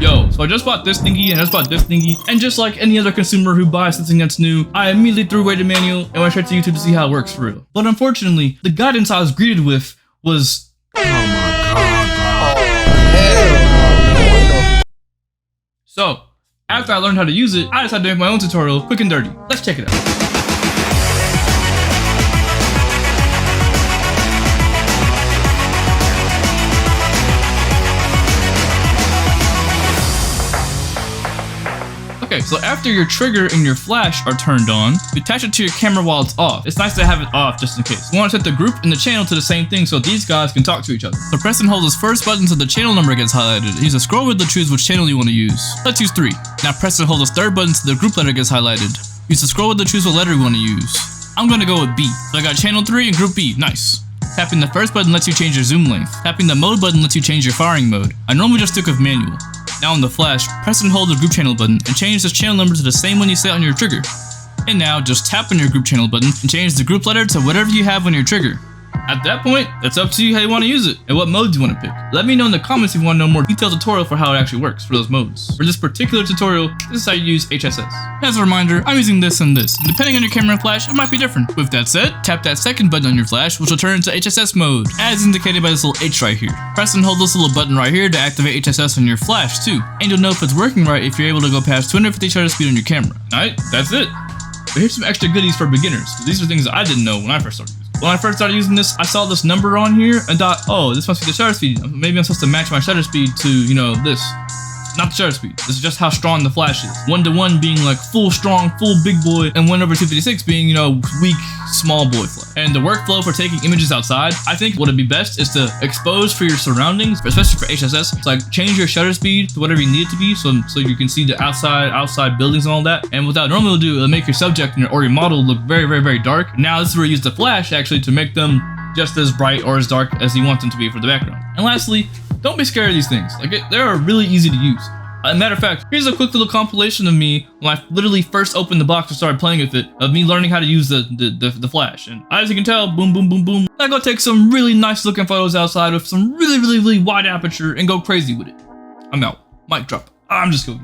Yo, so I just bought this thingy and I just bought this thingy, and just like any other consumer who buys something that's new, I immediately threw away the manual and went straight to YouTube to see how it works for real. But unfortunately, the guidance I was greeted with was, oh my god. So, after I learned how to use it, I decided to make my own tutorial, quick and dirty. Let's check it out. Okay, so after your trigger and your flash are turned on, you attach it to your camera while it's off. It's nice to have it off just in case. You want to set the group and the channel to the same thing so these guys can talk to each other. So press and hold this first button so the channel number gets highlighted. Use a scroll wheel to choose which channel you want to use. Let's use 3. Now press and hold this third button so the group letter gets highlighted. Use the scroll wheel to choose what letter you want to use. I'm going to go with B. So I got channel 3 and group B. Nice. Tapping the first button lets you change your zoom length. Tapping the mode button lets you change your firing mode. I normally just stick with manual. Now on the flash, press and hold the group channel button and change this channel number to the same one you set on your trigger. And now just tap on your group channel button and change the group letter to whatever you have on your trigger. At that point, it's up to you how you want to use it and what modes you want to pick. Let me know in the comments if you want to know more detailed tutorial for how it actually works for those modes. For this particular tutorial, this is how you use HSS. As a reminder, I'm using this and this, and depending on your camera and flash, it might be different. With that said, tap that second button on your flash, which will turn into HSS mode, as indicated by this little H right here. Press and hold this little button right here to activate HSS on your flash too, and you'll know if it's working right if you're able to go past 250 shutter speed on your camera. Alright, that's it. But here's some extra goodies for beginners. These are things that I didn't know when I first started using it. When I first started using this, I saw this number on here and thought, oh, this must be the shutter speed. Maybe I'm supposed to match my shutter speed to, you know, this. Not the shutter speed. This is just how strong the flash is. 1:1 being like full strong, full big boy, and 1/256 being, you know, weak, small boy flash. And the workflow for taking images outside, I think what would be best is to expose for your surroundings, especially for HSS. It's like change your shutter speed to whatever you need it to be, so you can see the outside buildings and all that. And what that normally will do, it'll make your subject or your model look very, very, very dark. Now this is where you use the flash actually to make them just as bright or as dark as you want them to be for the background. And lastly, don't be scared of these things. Like they are really easy to use. As a matter of fact, here's a quick little compilation of me when I literally first opened the box and started playing with it, of me learning how to use the flash. And as you can tell, boom, boom, boom, boom. I go take some really nice looking photos outside with some really, really, really wide aperture and go crazy with it. I'm out. Mic drop. I'm just kidding.